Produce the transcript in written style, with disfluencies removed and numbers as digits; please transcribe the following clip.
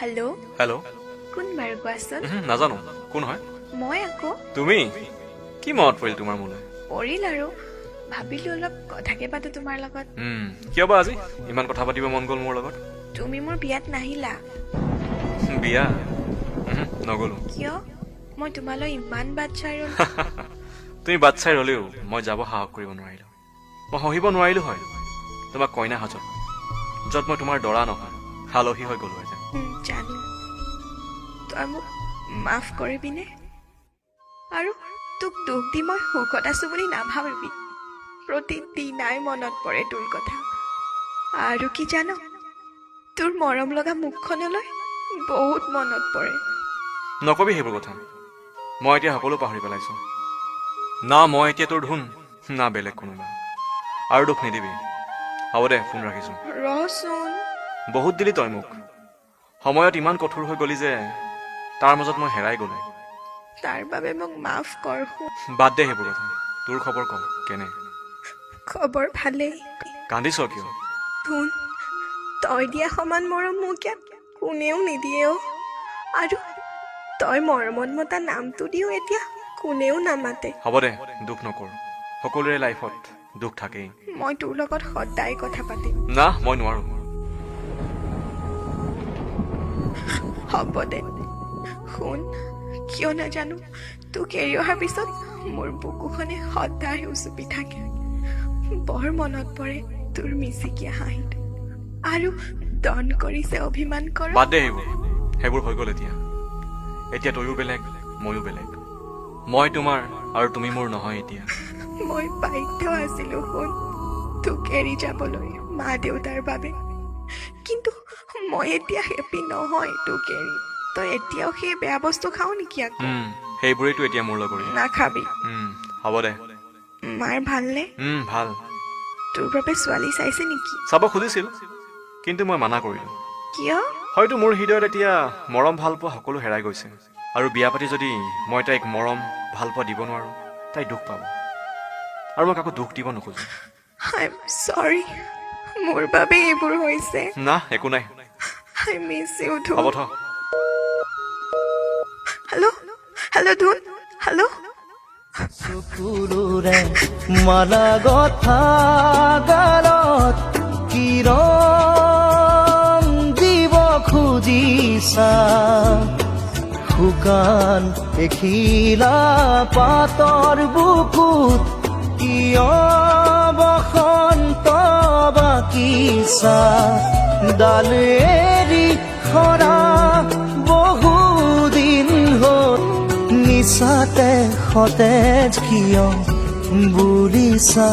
hello' hello' কোন বাৰু কোৱাচোন নাজানো কোন হয় মই আকৌ তুমি কি মনত পৰিল তোমাৰ মোলৈ পৰিল আৰু ভাবিলো অলপ কথাকে পাতো তোমাৰ লগত কিয় বা আজি ইমান কথা পাতিব মন গ'ল মোৰ লগত তুমি মোৰ বিয়াত নাহিলা বিয়া নগলো কিয় মই তোমালৈ ইমান বাট চাই ৰলো তুমি বাট চাই ৰলেও মই যাব সাহস কৰিব নোৱাৰিলো মই সহিব নোৱাৰিলো হয় তোমাক কইনা সাজত য'ত মই তোমাৰ দৰা নহয় আলহী হৈ গলো হেঁতেন জানো তই মোক মাফ কৰিবিনে আৰু তোক দুখ দি মই সুখত আছো বুলি নাভাবিবি প্ৰতিদিনাই মনত পৰে তোৰ কথা আৰু কি জান তোৰ মৰম লগা মুখখনলৈ বহুত মনত পৰে নকবি সেইবোৰ কথা মই এতিয়া সকলো পাহৰি পেলাইছো না মই এতিয়া তোৰ ধুন না বেলেগ কোনোবা আৰু দুখ নিদিবি হ'ব দে ফোন ৰাখিছো ৰচোন বহুত দিলি তই মোক সময়ত ইমান কঠোৰ হৈ গলি যে তাৰ মাজত মই হেৰাই গলো তাৰ বাবে মোক মাফ কৰ বাদ দে সেইবোৰ কথা তোৰ খবৰ ক কেনে খবৰ ভালেই কান্দিছ কিয় ধুন তই দিয়া সমান মৰম মোক ইয়াত কোনেও নিদিয়ে আৰু তই মৰমত মতা নামটো দিও এতিয়া কোনেও নামাতে হ'ব দে দুখ নকৰ সকলোৰে লাইফত দুখ থাকেই মই তোৰ লগত সদায় কথা পাতিম না মই নোৱাৰো হ'ব দে শুন কিয় নাজানো তোক এৰি অহাৰ পিছত মোৰ বুকুখনে সদায় উচুপি থাকে বৰ মনত পৰে তোৰ মিচিকীয়া হাঁহিত আৰু দন কৰিছে অভিমান কৰ বাদ দে সেইবোৰ হৈ গ'ল এতিয়া তয়ো বেলেগ ময়ো বেলেগ মই তোমাৰ আৰু তুমি মোৰ নহয় এতিয়া মই বাধ্য আছিলো শুন তোক এৰি যাবলৈ মা দেউতাৰ বাবে কিন্তু মই এতিয়া হেপী নহয় তোক এৰি তই এতিয়াও সেই বেয়া বস্তু খাও নেকি আকৌ সেইবোৰেইতো এতিয়া মোৰ লগৰী নাখাবি হ'ব দে মাৰ ভালনে ভাল তোৰ বাবে ছোৱালী চাইছে নেকি চাব খুজিছিল কিন্তু মই মানা কৰিলো কিয় হয়তো মোৰ হৃদয়ত এতিয়া মৰম ভাল পোৱা সকলো হেৰাই গৈছে আৰু বিয়া পাতি যদি মই তাইক মৰম ভাল পোৱা দিব নোৱাৰো তাই দুখ পাব আৰু মই কাকো দুখ দিব নোখোজো আই এম সৰি মোৰ বাবে এইবোৰ হৈছে না একো নাই আই মিছ ইউ ধুন হ'ব থ হেল্ল' হেল্ল' ধুন হেল্ল' চকুলোৰে মালা গথা গালত কিৰণ দিব খুজিছা শুকান এখিলা পাতৰ বুকুত কিয় বসন্ত বাকিছা ডাল এৰি সৰা বহুদিন হ'ল নিচাতে সতেজ কিয় বুলিছা